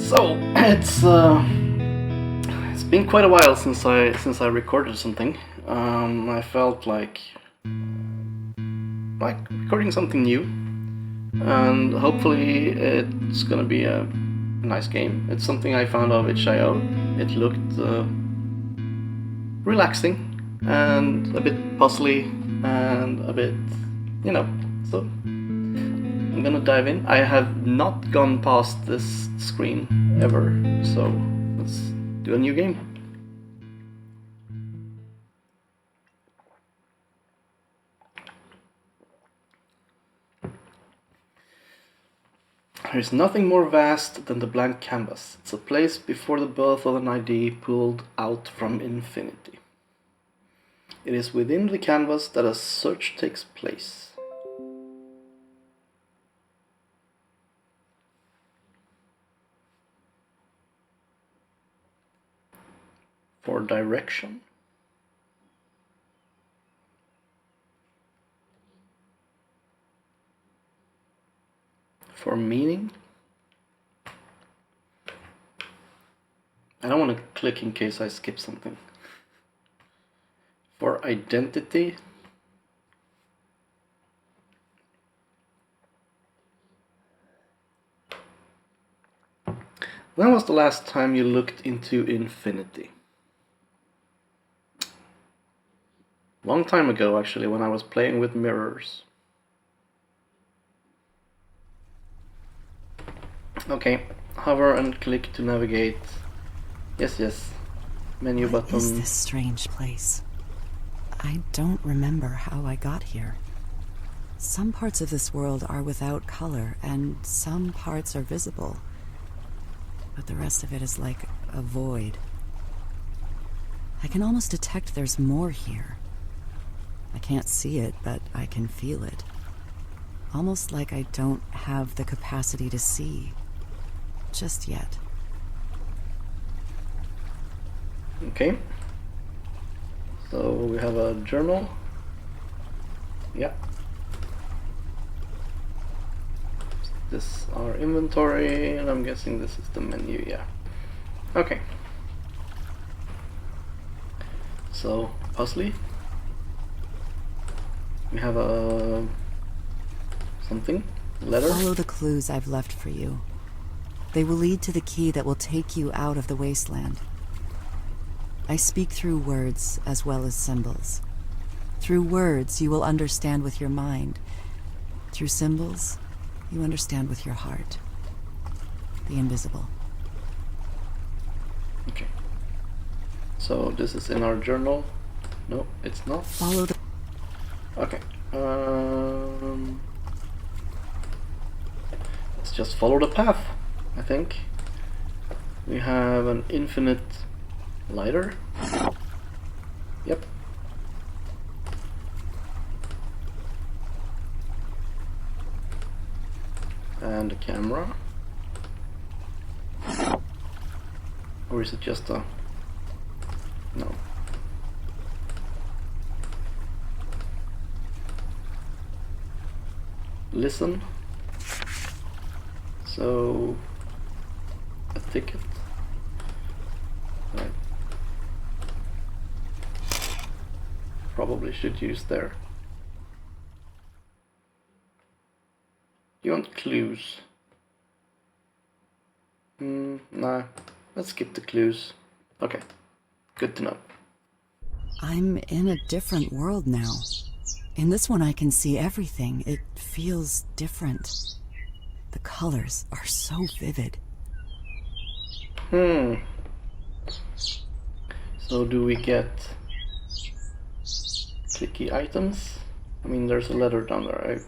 So it's been quite a while since I recorded something. I felt like recording something new, and hopefully it's gonna be a nice game. It's something I found on itch.io. It looked relaxing and a bit puzzly and a bit, so I'm gonna dive in. I have not gone past this screen ever, so let's do a new game. There is nothing more vast than the blank canvas. It's a place before the birth of an idea pulled out from infinity. It is within the canvas that a search takes place. For direction. For meaning. I don't want to click in case I skip something. For identity. When was the last time you looked into infinity? Long time ago, actually, when I was playing with mirrors. Okay, hover and click to navigate. Yes. Menu button. What is this strange place? I don't remember how I got here. Some parts of this world are without color, and some parts are visible. But the rest of it is like a void. I can almost detect there's more here. I can't see it, but I can feel it. Almost like I don't have the capacity to see. Just yet. Okay. So we have a journal. Yeah. This is our inventory, and I'm guessing this is the menu, yeah. Okay. So, puzzly. We have a something, letter. Follow the clues I've left for you. They will lead to the key that will take you out of the wasteland. I speak through words as well as symbols. Through words, you will understand with your mind. Through symbols, you understand with your heart. The invisible. Okay. So this is in our journal. No, it's not. Follow the... Okay. Let's just follow the path, I think. We have an infinite lighter. Yep. And a camera. Or is it just a... No. Listen. So... a ticket. Right. Probably should use there. You want clues? Nah. Let's skip the clues. Okay. Good to know. I'm in a different world now. In this one I can see everything. It feels different. The colors are so vivid. So do we get clicky items? I mean, there's a letter down there, right?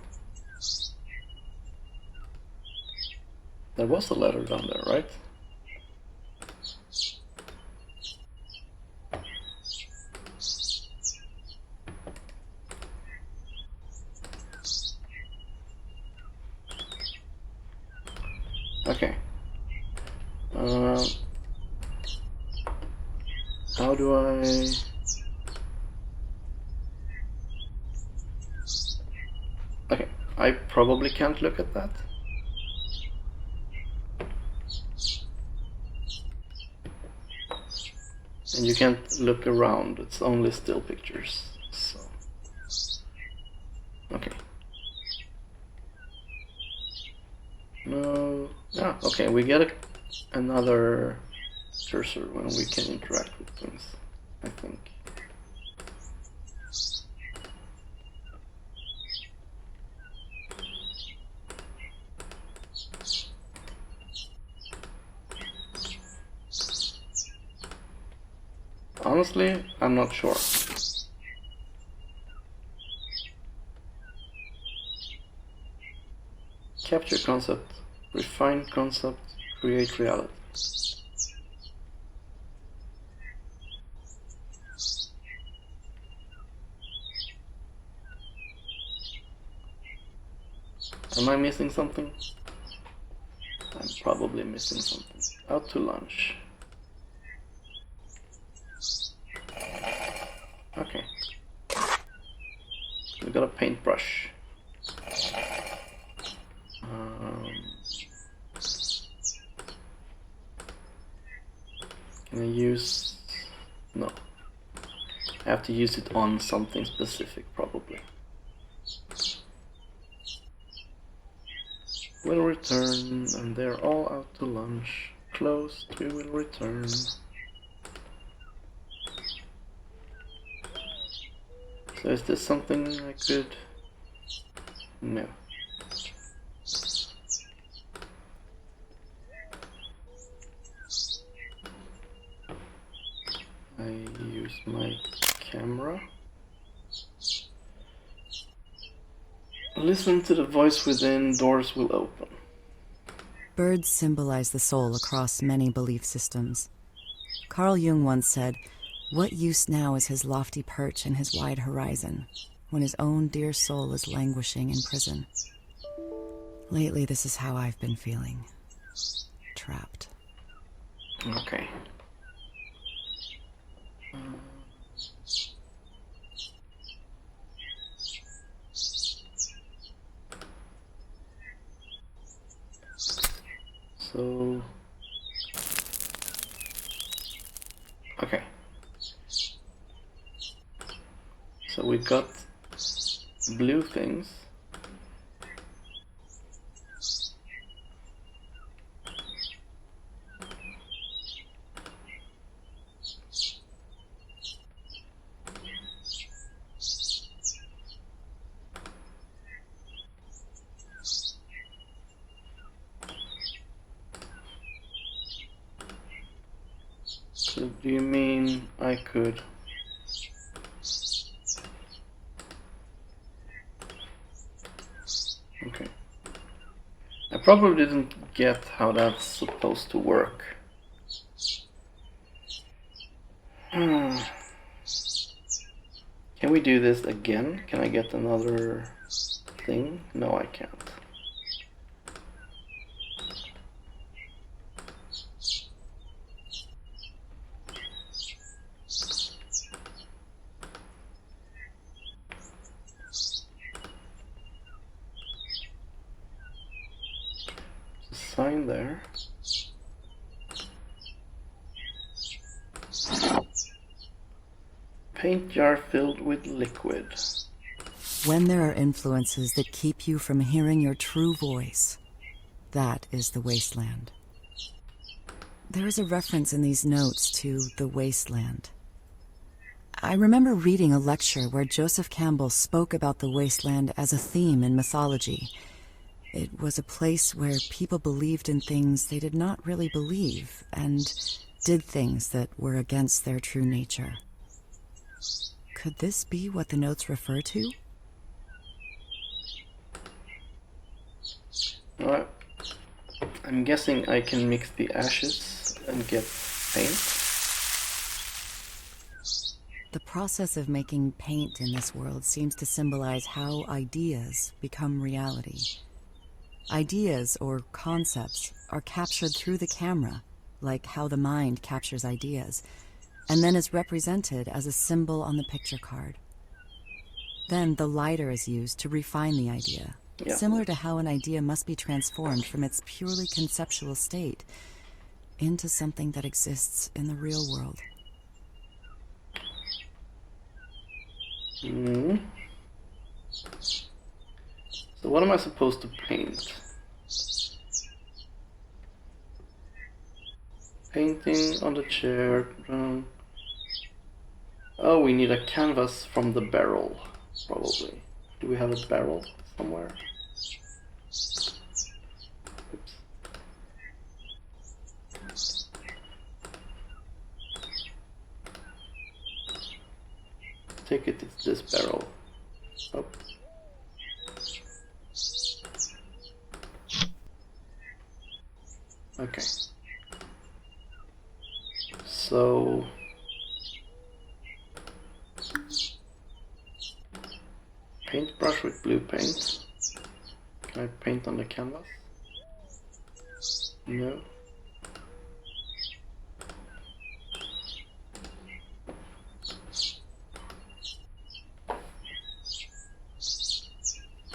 There was a letter down there, right? Okay. How do I... Okay, I probably can't look at that. And you can't look around, it's only still pictures. So okay. No. Ah, okay, we get another cursor when we can interact with things, I think. Honestly, I'm not sure. Capture concept, refine concept, create reality. Am I missing something? I'm probably missing something. Out to lunch. Okay. We got a paintbrush. Can I use... No. I have to use it on something specific, probably. Will return, and they're all out to lunch. Closed, we will return. So is this something I could... No. I use my camera. Listen to the voice within, doors will open. Birds symbolize the soul across many belief systems. Carl Jung once said, "What use now is his lofty perch and his wide horizon, when his own dear soul is languishing in prison?" Lately, this is how I've been feeling. Trapped. Okay. So... Okay. So we got blue things. So do you mean I could... Okay. I probably didn't get how that's supposed to work. Can we do this again? Can I get another thing? No, I can't. Sign there. Paint jar filled with liquid. When there are influences that keep you from hearing your true voice, that is the wasteland. There is a reference in these notes to the wasteland. I remember reading a lecture where Joseph Campbell spoke about the wasteland as a theme in mythology. It was a place where people believed in things they did not really believe, and did things that were against their true nature. Could this be what the notes refer to? Alright. I'm guessing I can mix the ashes and get paint. The process of making paint in this world seems to symbolize how ideas become reality. Ideas, or concepts, are captured through the camera, like how the mind captures ideas, and then is represented as a symbol on the picture card. Then the lighter is used to refine the idea, similar to how an idea must be transformed from its purely conceptual state into something that exists in the real world. Hmm. So what am I supposed to paint? Painting on the chair. Oh, we need a canvas from the barrel, probably. Do we have a barrel somewhere? Oops. Take it, it's this barrel. Oh. Okay. So paintbrush with blue paint. Can I paint on the canvas? No.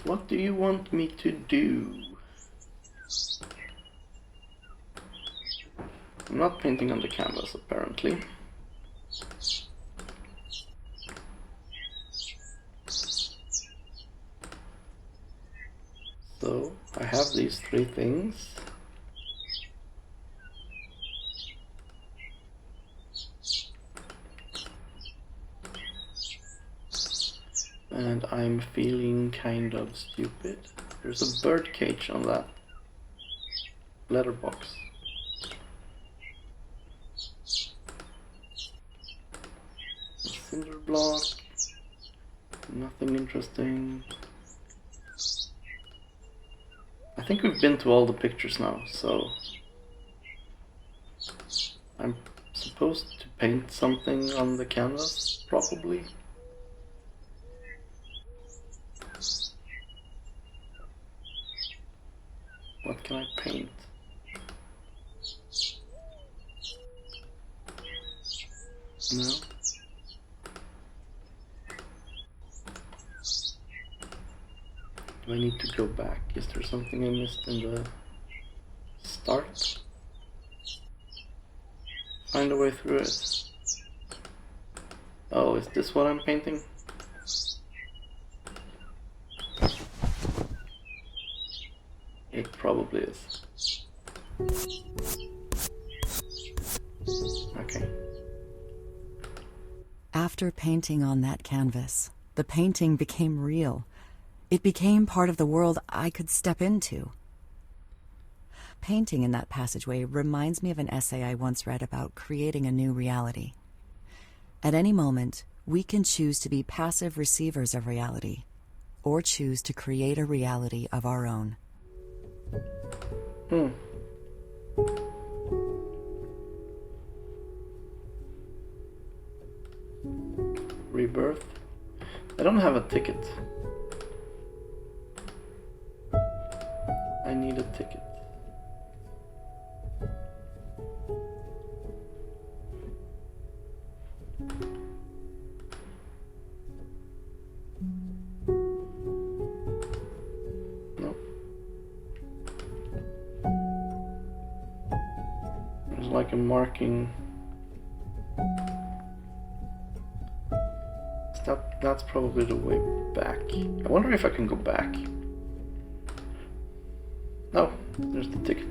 What do you want me to do? I'm not painting on the canvas, apparently. So I have these three things. And I'm feeling kind of stupid. There's a bird cage on that letterbox. A cinder block. Nothing interesting. I think we've been to all the pictures now, so I'm supposed to paint something on the canvas, probably. What can I paint? No? Do I need to go back? Is there something I missed in the start? Find a way through it. Oh, is this what I'm painting? It probably is. Okay. After painting on that canvas, the painting became real. It became part of the world I could step into. Painting in that passageway reminds me of an essay I once read about creating a new reality. At any moment, we can choose to be passive receivers of reality, or choose to create a reality of our own. Rebirth. I don't have a ticket. I need a ticket. No. There's like a marking. That's probably the way back. I wonder if I can go back. No, there's the ticket.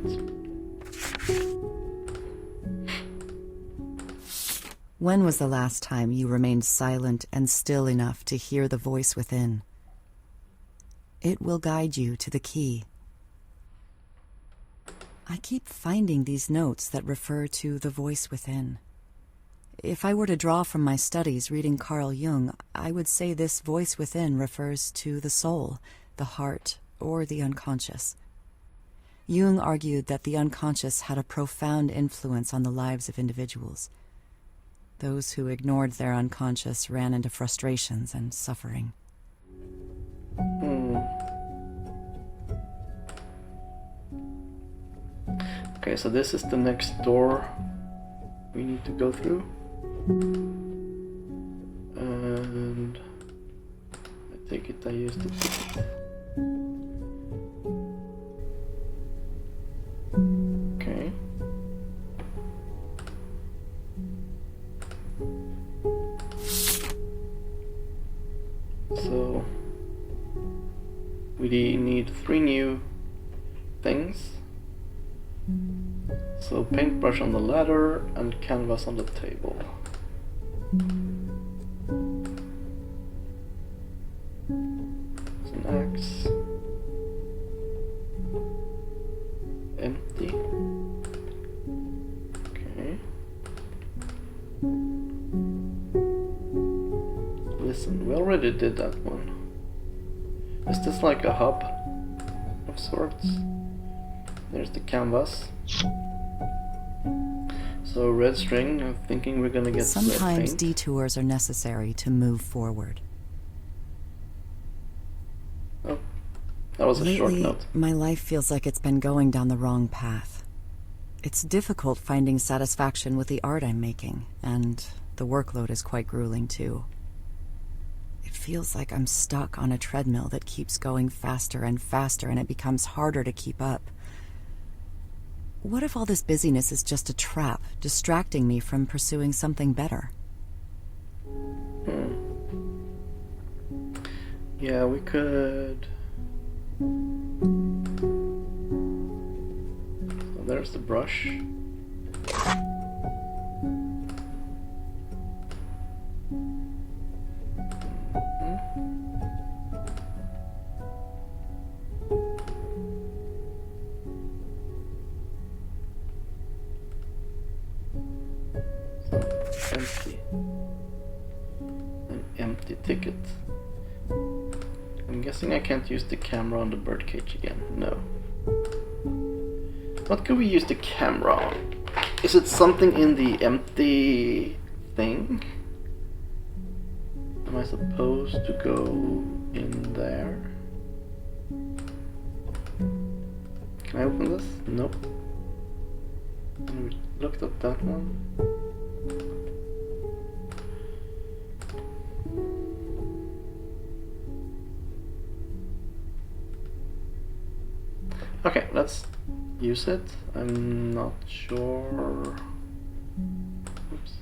When was the last time you remained silent and still enough to hear the voice within? It will guide you to the key. I keep finding these notes that refer to the voice within. If I were to draw from my studies reading Carl Jung, I would say this voice within refers to the soul, the heart, or the unconscious. Jung argued that the unconscious had a profound influence on the lives of individuals. Those who ignored their unconscious ran into frustrations and suffering. Okay, so this is the next door we need to go through. And I take it I used the ticket. Okay. things. So paintbrush on the ladder and canvas on the table. It's an axe. Empty. Okay. Listen, we already did that one. Is this like a hub of sorts? There's the canvas. So red string, I'm thinking we're gonna get Sometimes paint. detours are necessary to move forward. Oh, that was a short Lately, note. my life feels like it's been going down the wrong path. It's difficult finding satisfaction with the art I'm making, and the workload is quite grueling too. It feels like I'm stuck on a treadmill that keeps going faster and faster, and it becomes harder to keep up. What if all this busyness is just a trap, distracting me from pursuing something better? Yeah, we could... So there's the brush. Empty. An empty ticket. I'm guessing I can't use the camera on the birdcage again. No. What could we use the camera on? Is it something in the empty thing? Am I supposed to go in there? Can I open this? Nope. And we looked at that one. Okay, let's use it. I'm not sure. Oops.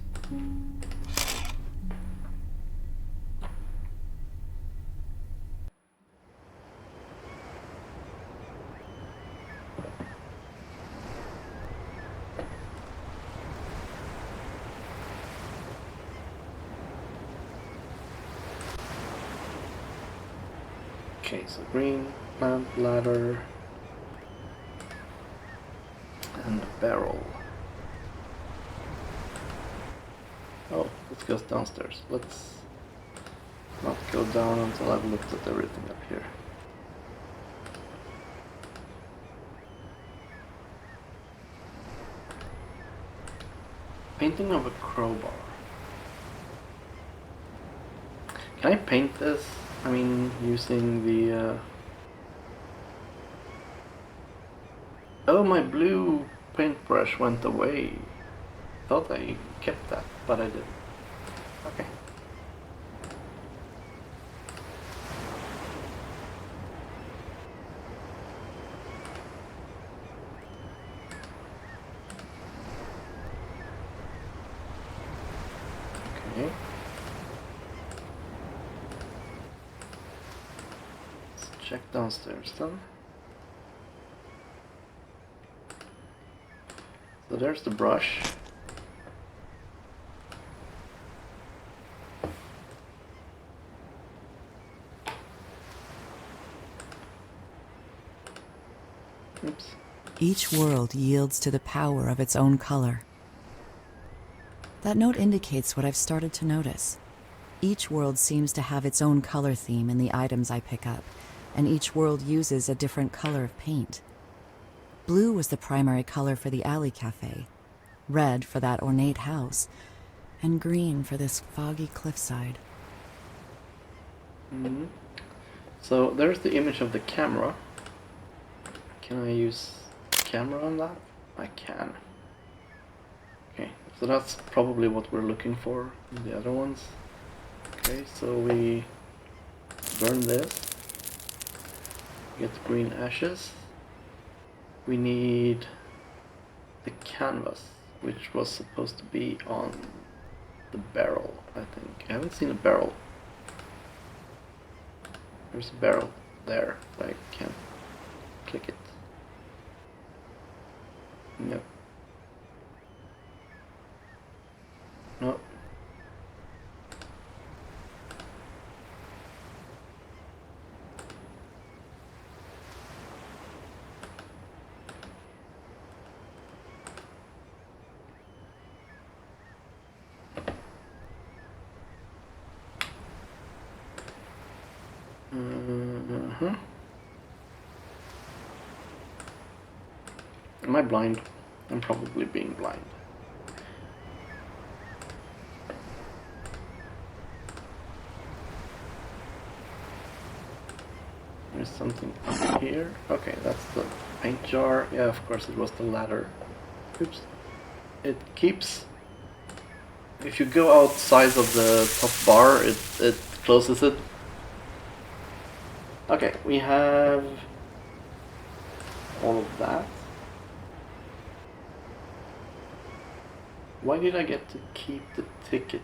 Okay, so green, plant, ladder, and barrel. Oh, let's go downstairs. Let's not go down until I've looked at everything up here. Painting of a crowbar. Can I paint this? I mean, using the... Oh, my blue paintbrush went away. Thought I kept that, but I didn't. Okay. Okay. Let's check downstairs then. So there's the brush. Oops. Each world yields to the power of its own color. That note indicates what I've started to notice. Each world seems to have its own color theme in the items I pick up, and each world uses a different color of paint. Blue was the primary color for the alley cafe, red for that ornate house, and green for this foggy cliffside. Mm-hmm. So there's the image of the camera. Can I use camera on that? I can. Okay, so that's probably what we're looking for in the other ones. Okay, so we burn this. Get green ashes. We need the canvas, which was supposed to be on the barrel, I think. I haven't seen a barrel. There's a barrel there, but I can't click it. Yep. No. Am I blind? I'm probably being blind. There's something up here. Okay, that's the paint jar. Yeah, of course it was the ladder. Oops. It keeps... If you go outside of the top bar, it closes it. Okay, we have all of that. Why did I get to keep the ticket?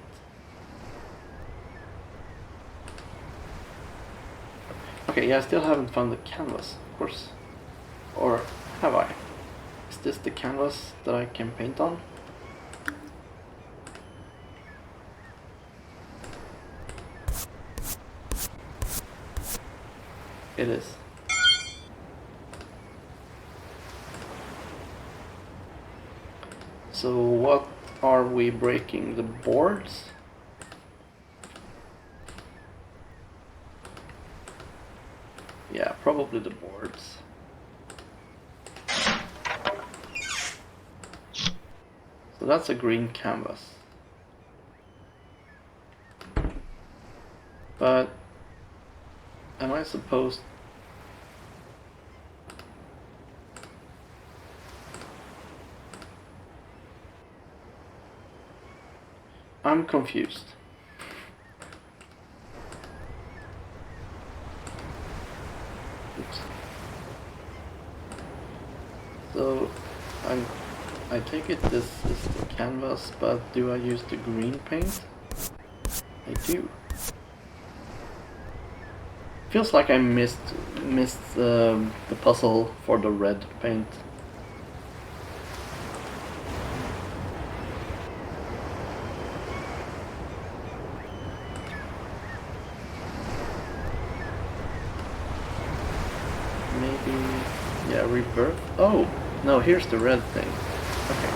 Okay, yeah, I still haven't found the canvas, of course. Or have I? Is this the canvas that I can paint on? It is. So what are we breaking? The boards? Yeah, probably the boards. So that's a green canvas. But am I supposed... I'm confused. Oops. So I take it this is the canvas, but do I use the green paint? I do. Feels like I missed the puzzle for the red paint. Maybe, yeah, rebirth. Oh no, here's the red thing. Okay,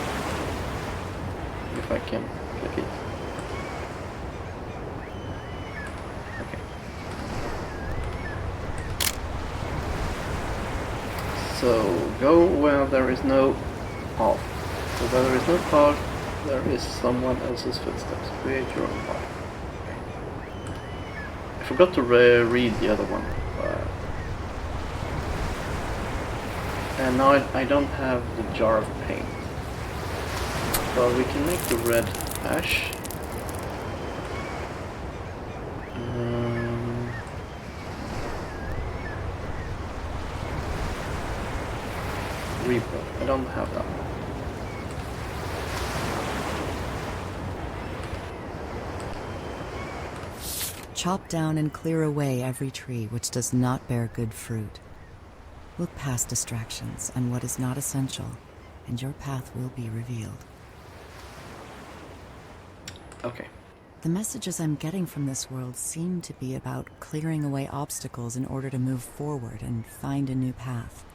if I can click it. Okay. So go where there is no path. So where there is no path, there is someone else's footsteps. Create your own path. Okay. I forgot to read the other one. And now I don't have the jar of paint. But we can make the red ash. Rebirth. I don't have that one. Chop down and clear away every tree which does not bear good fruit. Look past distractions and what is not essential, and your path will be revealed. Okay. The messages I'm getting from this world seem to be about clearing away obstacles in order to move forward and find a new path.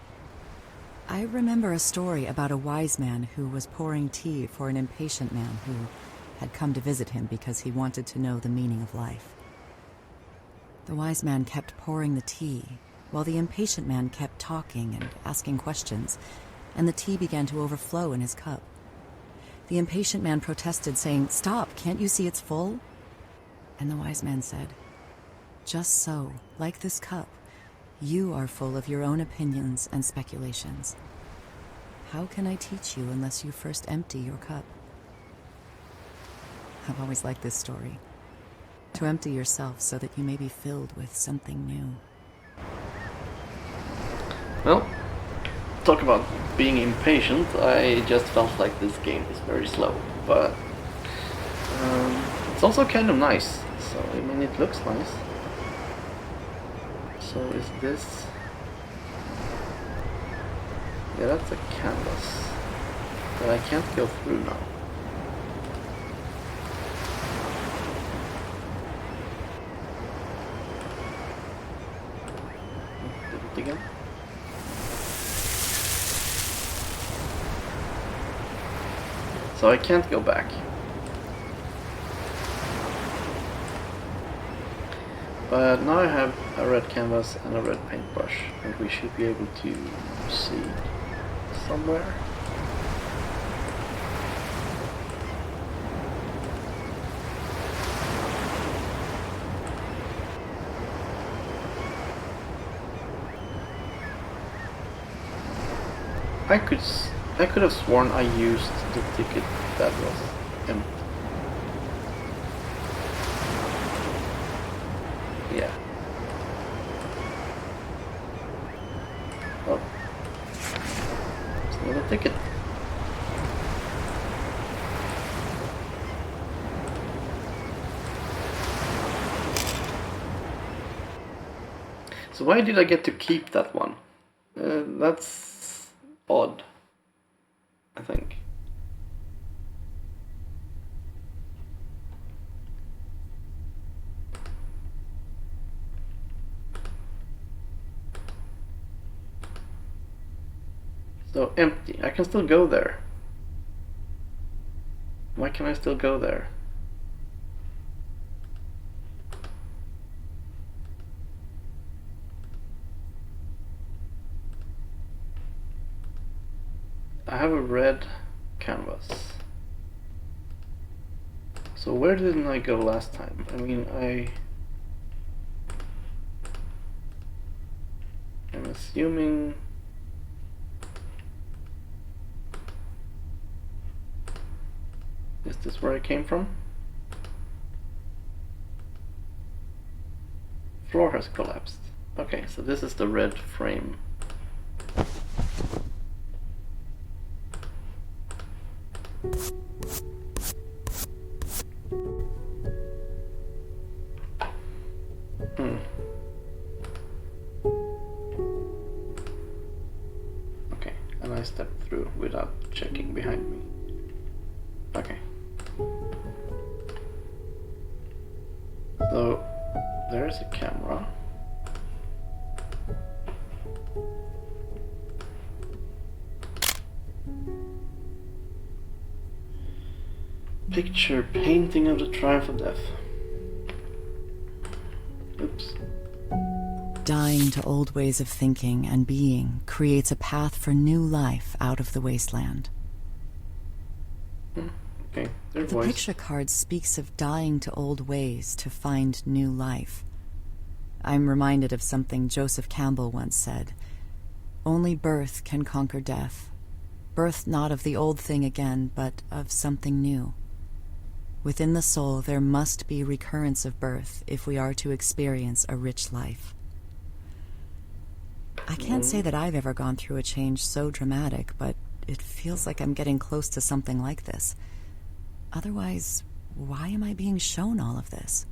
I remember a story about a wise man who was pouring tea for an impatient man who had come to visit him because he wanted to know the meaning of life. The wise man kept pouring the tea, while the impatient man kept talking and asking questions, and the tea began to overflow in his cup. The impatient man protested, saying, "Stop, can't you see it's full?" And the wise man said, "Just so, like this cup, you are full of your own opinions and speculations. How can I teach you unless you first empty your cup?" I've always liked this story. To empty yourself so that you may be filled with something new. Well, talk about being impatient. I just felt like this game is very slow, but it's also kind of nice. So I mean, it looks nice. So is this? Yeah, that's a canvas. But I can't go through now. Did it again? So I can't go back. But now I have a red canvas and a red paintbrush, and we should be able to see somewhere. I could have sworn I used the ticket that was empty. Yeah. Oh. It's another ticket. So why did I get to keep that one? That's odd, I think. So empty. I can still go there. Why can I still go there? I have a red canvas. So where didn't I go last time? I mean, I'm assuming... Is this where I came from? Floor has collapsed. Okay, so this is the red frame. Okay, and I stepped through without checking behind me. Okay. So, there's a camera. Picture painting of the triumph of death. Oops. Dying to old ways of thinking and being creates a path for new life out of the wasteland. Okay, their The voice. picture card speaks of dying to old ways to find new life. I'm reminded of something Joseph Campbell once said. Only birth can conquer death. Birth not of the old thing again, but of something new. Within the soul there must be recurrence of birth if we are to experience a rich life. I can't say that I've ever gone through a change so dramatic, but it feels like I'm getting close to something like this. Otherwise, why am I being shown all of this?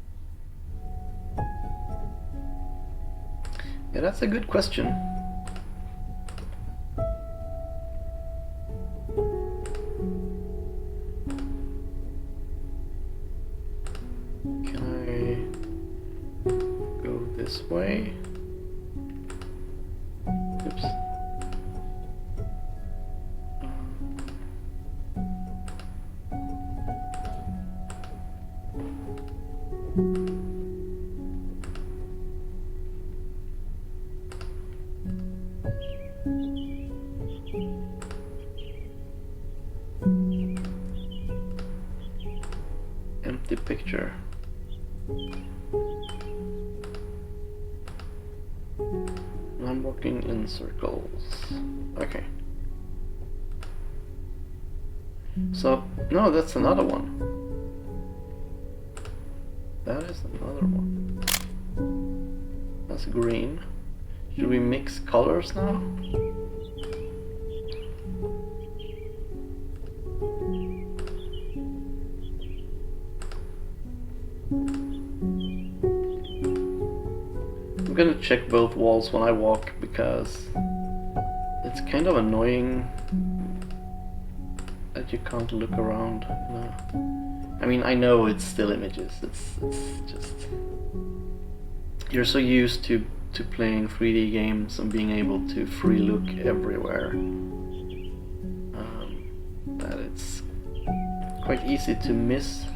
Yeah, that's a good question. Can I go this way? Oops. Empty picture. I'm walking in circles. Okay. So, no, that's another one. That is another one. That's green. Should we mix colors now? I'm gonna check both walls when I walk because it's kind of annoying that you can't look around. No. I mean, I know it's still images. It's just you're so used to playing 3D games and being able to free look everywhere that it's quite easy to miss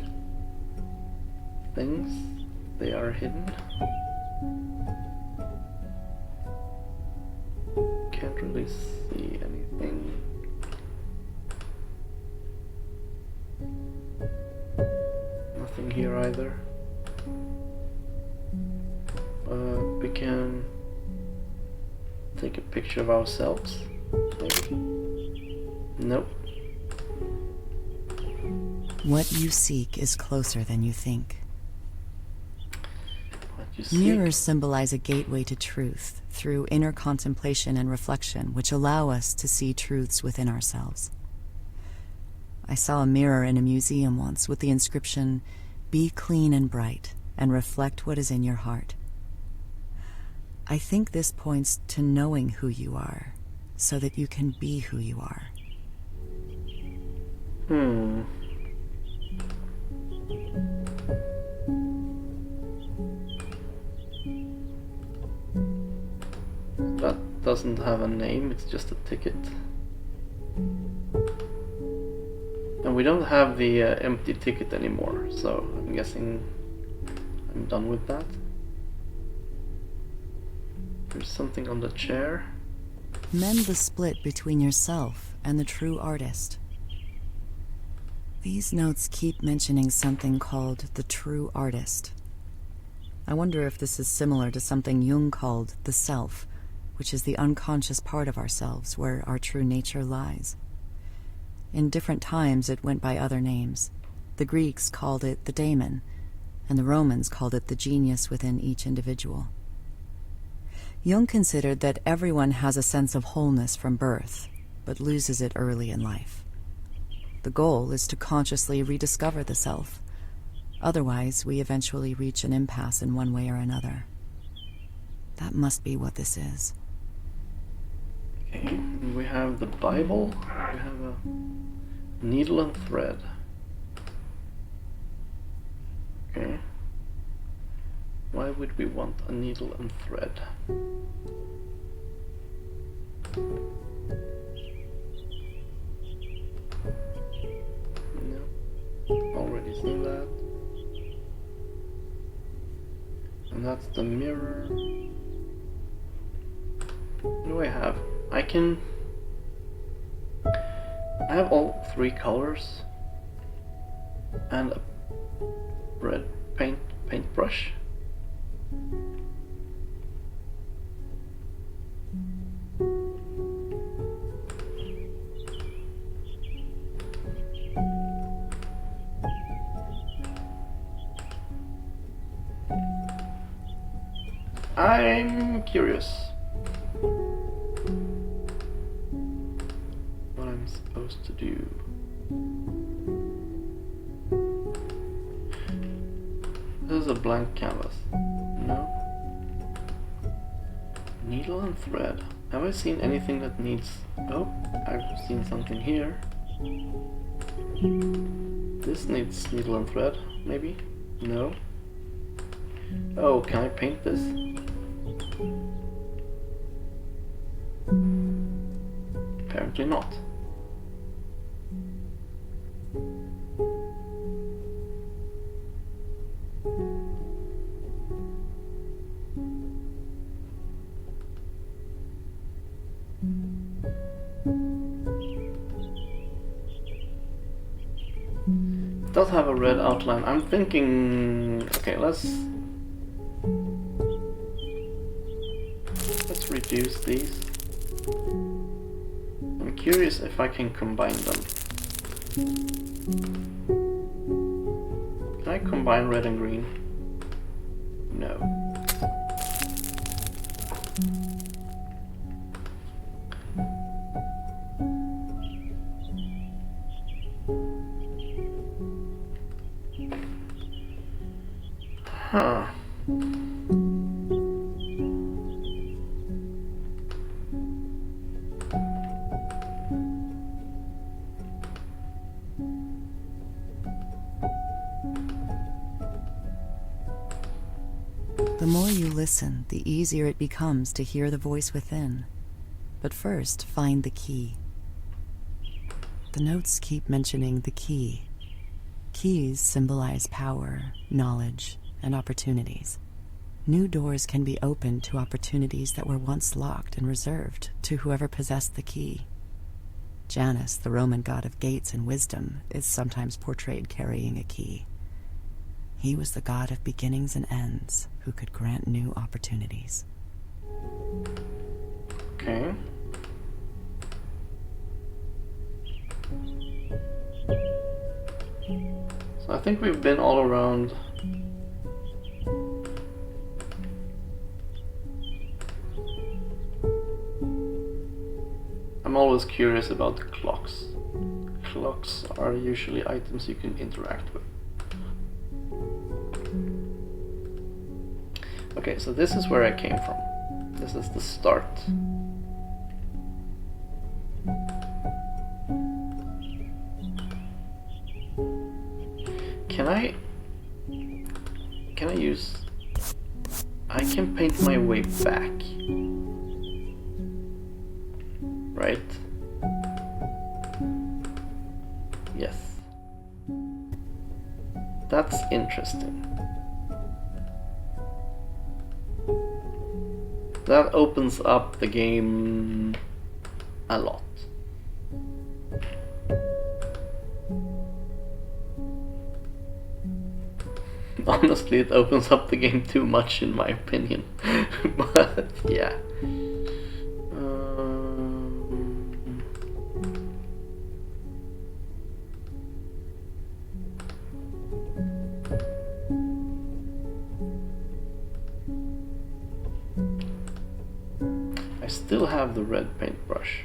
things. They are hidden. Can't really see anything. Nothing here either. We can take a picture of ourselves, maybe? Nope. What you seek is closer than you think. What you seek? Mirrors symbolize a gateway to truth through inner contemplation and reflection, which allow us to see truths within ourselves. I saw a mirror in a museum once with the inscription, "Be clean and bright, and reflect what is in your heart." I think this points to knowing who you are, so that you can be who you are. That doesn't have a name, it's just a ticket. And we don't have the empty ticket anymore, so I'm guessing I'm done with that. There's something on the chair. Mend the split between yourself and the true artist. These notes keep mentioning something called the true artist. I wonder if this is similar to something Jung called the self, which is the unconscious part of ourselves where our true nature lies. In different times it went by other names. The Greeks called it the daemon, and the Romans called it the genius within each individual. Jung considered that everyone has a sense of wholeness from birth, but loses it early in life. The goal is to consciously rediscover the self. Otherwise, we eventually reach an impasse in one way or another. That must be what this is. Okay, we have the Bible. We have a needle and thread. Okay. Why would we want a needle and thread? No. Already seen that. And that's the mirror. What do I have? I have all 3 colors and a red paintbrush. I'm curious what I'm supposed to do. This is a blank canvas. No. Needle and thread. Have I seen anything that needs... Oh, I've seen something here. This needs needle and thread, maybe? No. Oh, can I paint this? Apparently not. It does have a red outline. I'm thinking... Okay, let's reduce these. I'm curious if I can combine them. Can I combine red and green? No. Huh. The more you listen, the easier it becomes to hear the voice within. But first, find the key. The notes keep mentioning the key. Keys symbolize power, knowledge, and opportunities. New doors can be opened to opportunities that were once locked and reserved to whoever possessed the key. Janus, the Roman god of gates and wisdom, is sometimes portrayed carrying a key. He was the god of beginnings and ends who could grant new opportunities. Okay. So I think we've been all around. I'm always curious about the clocks. Clocks are usually items you can interact with. Okay, so this is where I came from. This is the start. Can I use... I can paint my way back. Right? Yes. That's interesting. That opens up the game a lot. Honestly, it opens up the game too much in my opinion. But yeah. I still have the red paintbrush.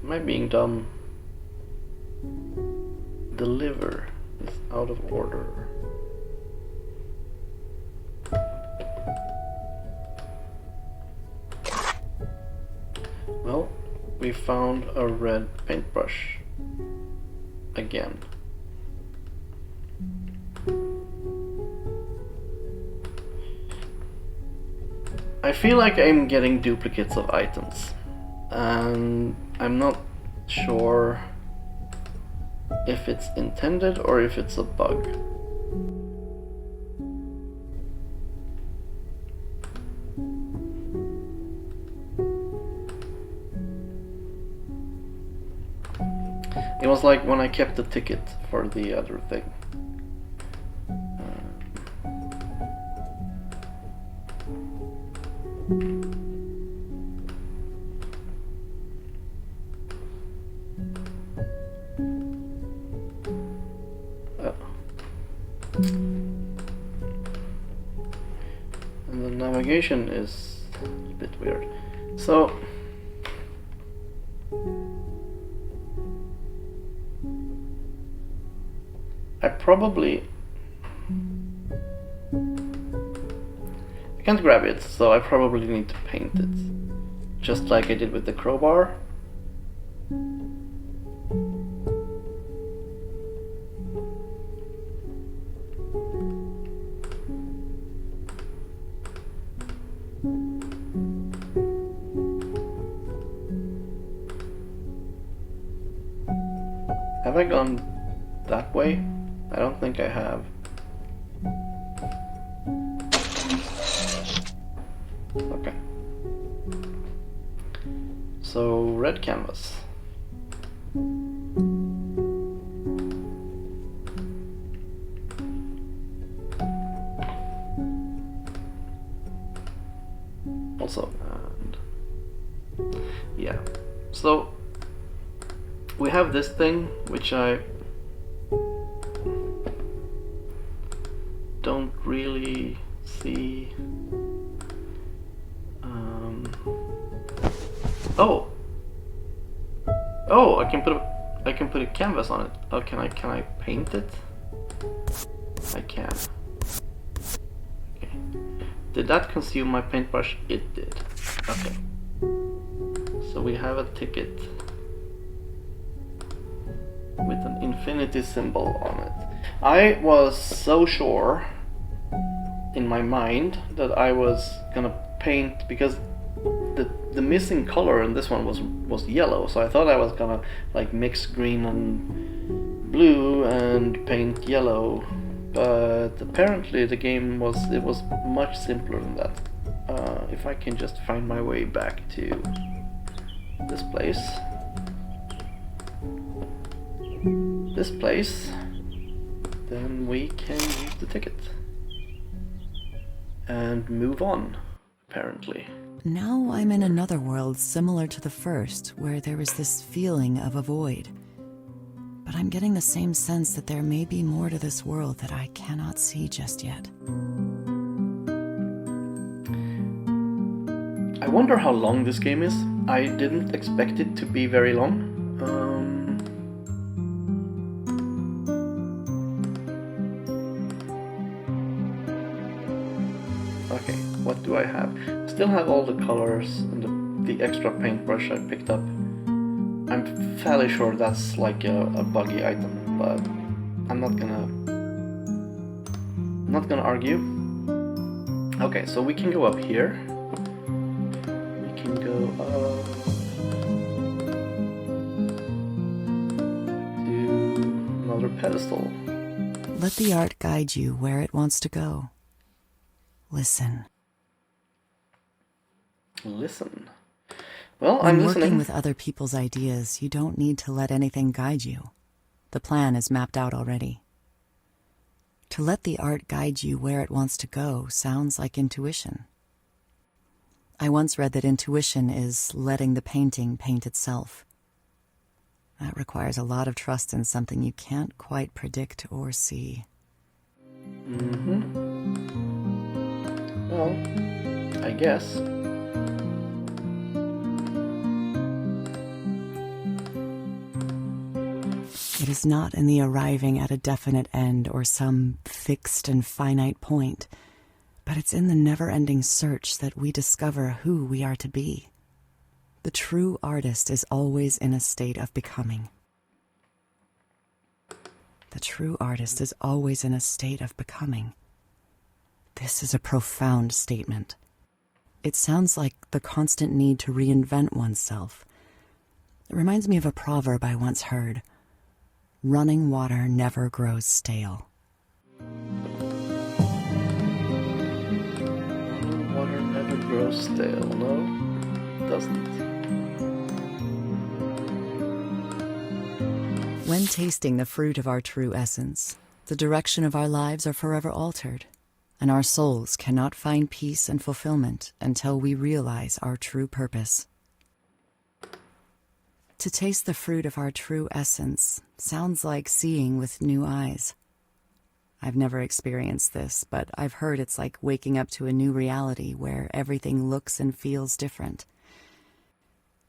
Am I being dumb? Deliver is out of order. Well, we found a red paintbrush again. I feel like I'm getting duplicates of items, and I'm not sure if it's intended or if it's a bug. It was like when I kept the ticket for the other thing. And the navigation is a bit weird. So I can't grab it, so I probably need to paint it. Just like I did with the crowbar. Have I gone that way? I don't think I have. Okay. So, red canvas. Also, and yeah. So, we have this thing which I don't really see. Oh, I can put a canvas on it. Oh, can I paint it? I can. Okay. Did that consume my paintbrush? It did. Okay. So we have a ticket with an infinity symbol on it. I was so sure in my mind that I was gonna paint, because the missing color in this one was yellow, so I thought I was gonna like mix green and blue and paint yellow, but apparently the game was much simpler than that. If I can just find my way back to this place, then we can use the ticket and move on, apparently. Now I'm in another world similar to the first, where there is this feeling of a void. But I'm getting the same sense that there may be more to this world that I cannot see just yet. I wonder how long this game is. I didn't expect it to be very long. Okay, what do I have? Still have all the colors and the extra paintbrush I picked up. I'm fairly sure that's like a buggy item, but I'm not gonna argue. Okay, so we can go up here. We can go up to another pedestal. Let the art guide you where it wants to go. Listen. Listen. Well, When I'm working listening. with other people's ideas, you don't need to let anything guide you. The plan is mapped out already. To let the art guide you where it wants to go sounds like intuition. I once read that intuition is letting the painting paint itself. That requires a lot of trust in something you can't quite predict or see. Well, I guess. It is not in the arriving at a definite end or some fixed and finite point, but it's in the never-ending search that we discover who we are to be. The true artist is always in a state of becoming. The true artist is always in a state of becoming. This is a profound statement. It sounds like the constant need to reinvent oneself. It reminds me of a proverb I once heard. Running water never grows stale. Running water never grows stale, no? It doesn't. When tasting the fruit of our true essence, the direction of our lives are forever altered, and our souls cannot find peace and fulfillment until we realize our true purpose. To taste the fruit of our true essence sounds like seeing with new eyes. I've never experienced this, but I've heard it's like waking up to a new reality where everything looks and feels different.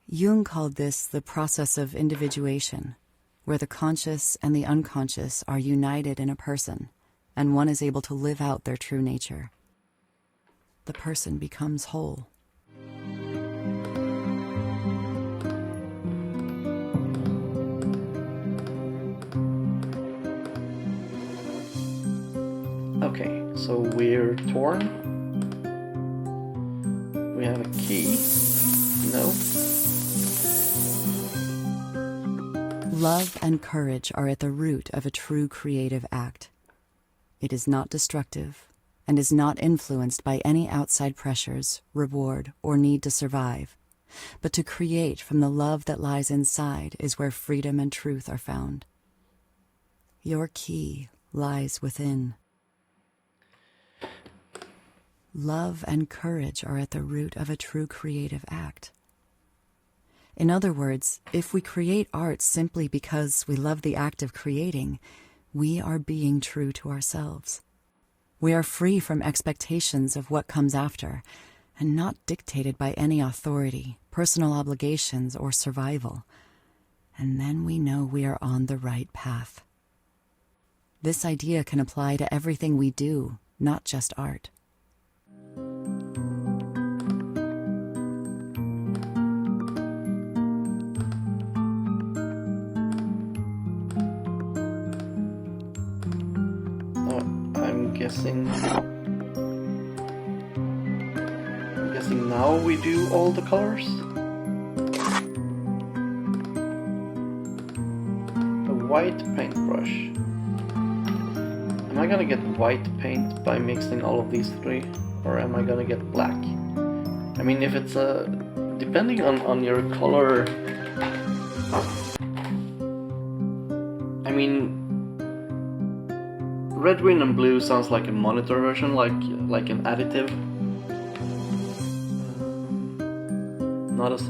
Jung called this the process of individuation, where the conscious and the unconscious are united in a person, and one is able to live out their true nature. The person becomes whole. Okay, so we're torn. We have a key. No. Love and courage are at the root of a true creative act. It is not destructive and is not influenced by any outside pressures, reward, or need to survive. But to create from the love that lies inside is where freedom and truth are found. Your key lies within. Love and courage are at the root of a true creative act. In other words, if we create art simply because we love the act of creating, we are being true to ourselves. We are free from expectations of what comes after, and not dictated by any authority, personal obligations, or survival. And then we know we are on the right path. This idea can apply to everything we do, not just art. I'm guessing now we do all the colors. A white paintbrush. Am I gonna get white paint by mixing all of these three, or am I gonna get black? I mean, if it's depending on your color. I mean, red, green, and blue sounds like a monitor version, like an additive. Not as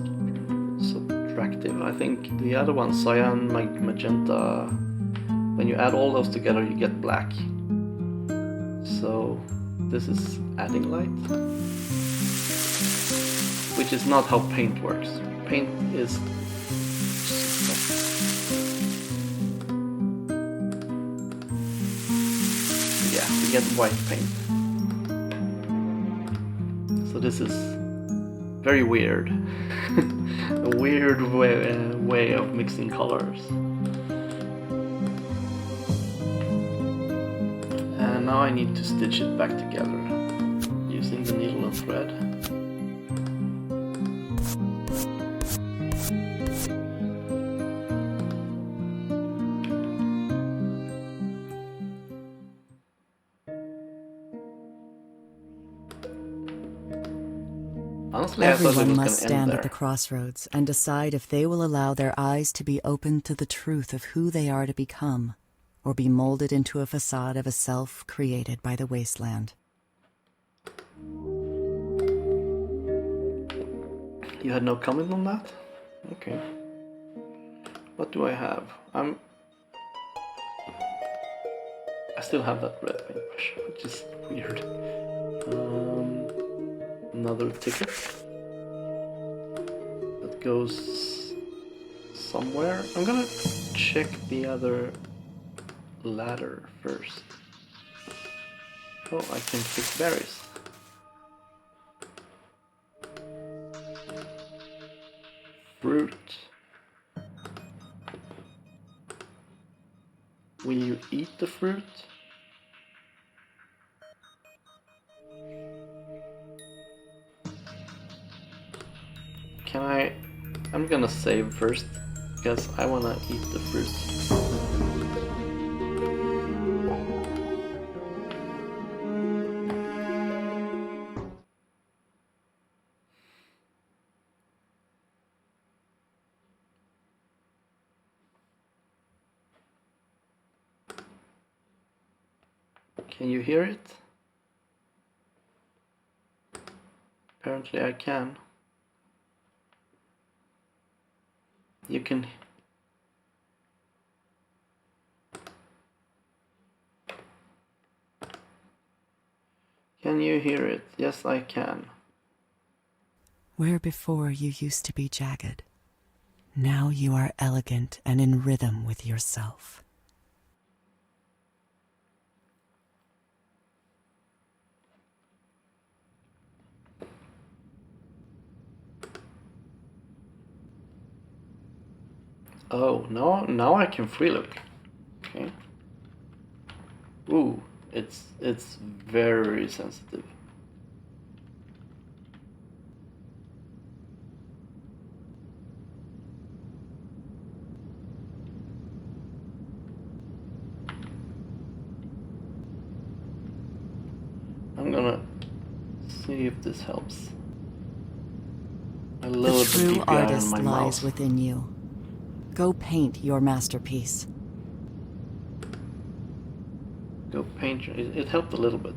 subtractive. I think the other one, cyan, magenta, when you add all those together you get black. So this is adding light, which is not how paint works. Paint is you get white paint. So this is very weird. A weird way of mixing colors. And now I need to stitch it back together using the needle and thread. Honestly, Everyone must stand at the crossroads and decide if they will allow their eyes to be opened to the truth of who they are to become, or be molded into a facade of a self created by the wasteland. You had no comment on that? Okay. What do I have? I still have that red paintbrush, which is weird. Another ticket that goes somewhere. I'm gonna check the other ladder first. Oh, I can pick berries. Fruit. Will you eat the fruit? Can I... I'm gonna save first, because I wanna eat the fruit. Can you hear it? Apparently I can. You can... Can you hear it? Yes, I can. Where before you used to be jagged, now you are elegant and in rhythm with yourself. Oh, now I can free look. Okay. Ooh, it's very sensitive. I'm gonna see if this helps. A little The bit true DPI on artist my lies mouse. within you. Go paint your masterpiece. Go paint. It helped a little bit.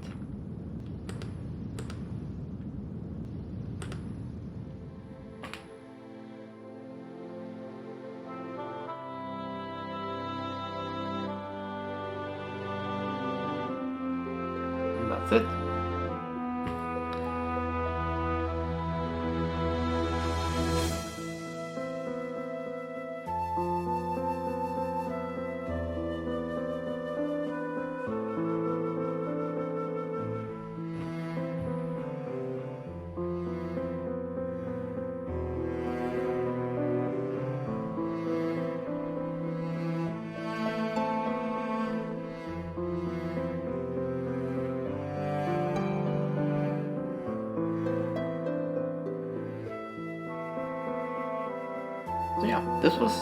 So yeah, this was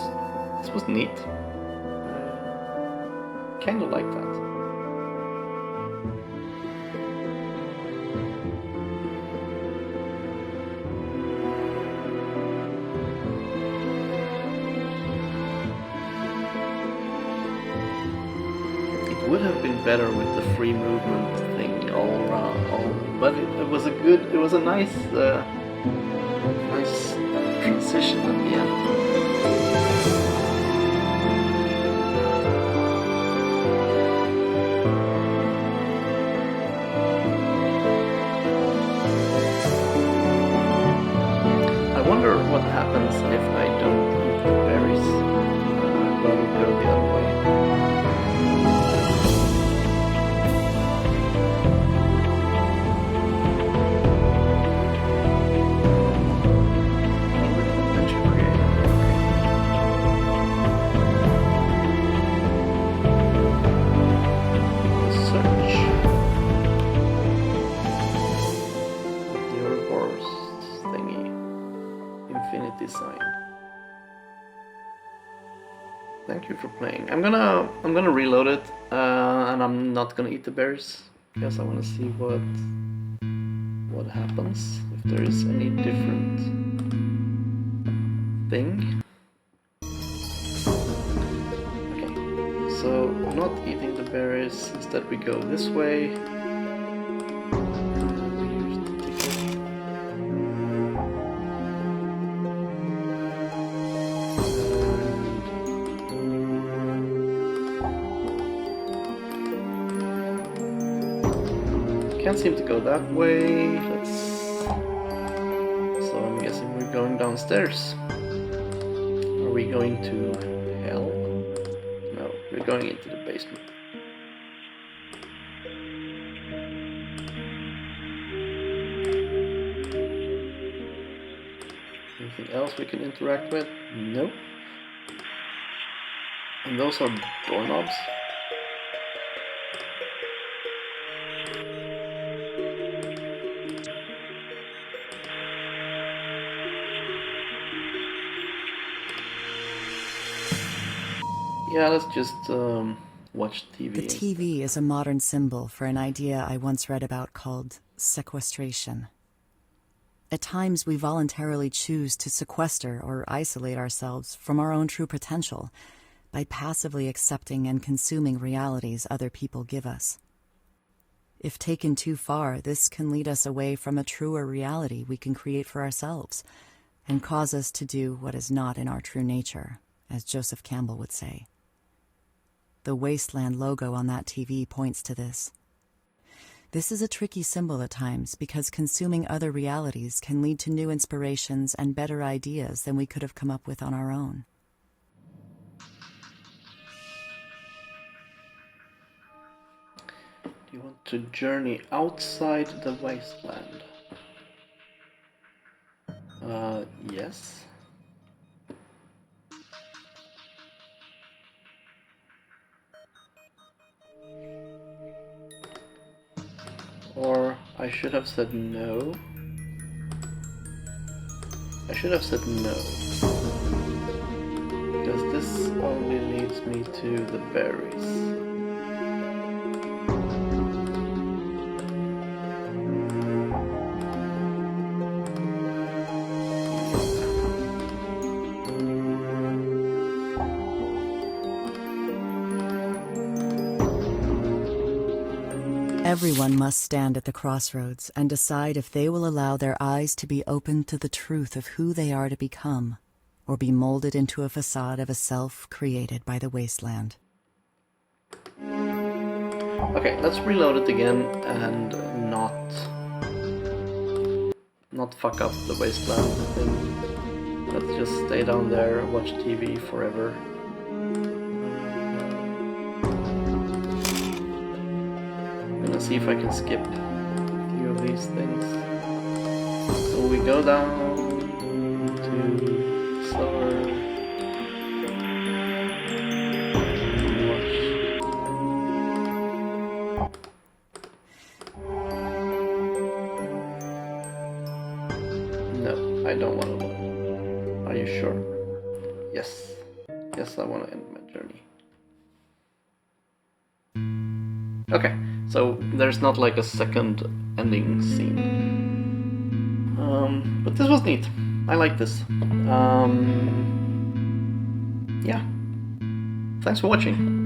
neat. Kind of like that. It would have been better with the free movement thing all around, but it was a good, it was a nice, nice transition at the end. I wonder what happens if I don't eat the berries. Will it go the other way? Adventure creator. Search. Your worst thingy. Infinity sign. Thank you for playing. I'm gonna reload it, and I'm not gonna eat the berries because I want to see what happens, if there is any different thing. Okay, so not eating the berries. Instead, we go this way. Can't seem to go that way. So I'm guessing we're going downstairs. Are we going to hell? No, we're going into the basement. Anything else we can interact with? Nope. And those are doorknobs. Yeah, let's just watch TV. The TV is a modern symbol for an idea I once read about called sequestration. At times, we voluntarily choose to sequester or isolate ourselves from our own true potential by passively accepting and consuming realities other people give us. If taken too far, this can lead us away from a truer reality we can create for ourselves and cause us to do what is not in our true nature, as Joseph Campbell would say. The Wasteland logo on that TV points to this. This is a tricky symbol at times because consuming other realities can lead to new inspirations and better ideas than we could have come up with on our own. Do you want to journey outside the wasteland? Yes. Or I should have said no. I should have said no. Because this only leads me to the berries. Everyone must stand at the crossroads and decide if they will allow their eyes to be opened to the truth of who they are to become, or be molded into a facade of a self created by the wasteland. Okay, let's reload it again and not fuck up the wasteland thing. Let's just stay down there and watch TV forever. See if I can skip a few of these things. So we go down to slower. No, I don't want to look. Are you sure? Yes. Yes, I want to end my journey. Okay, so there's not like a second ending scene. But this was neat. I like this. Yeah. Thanks for watching.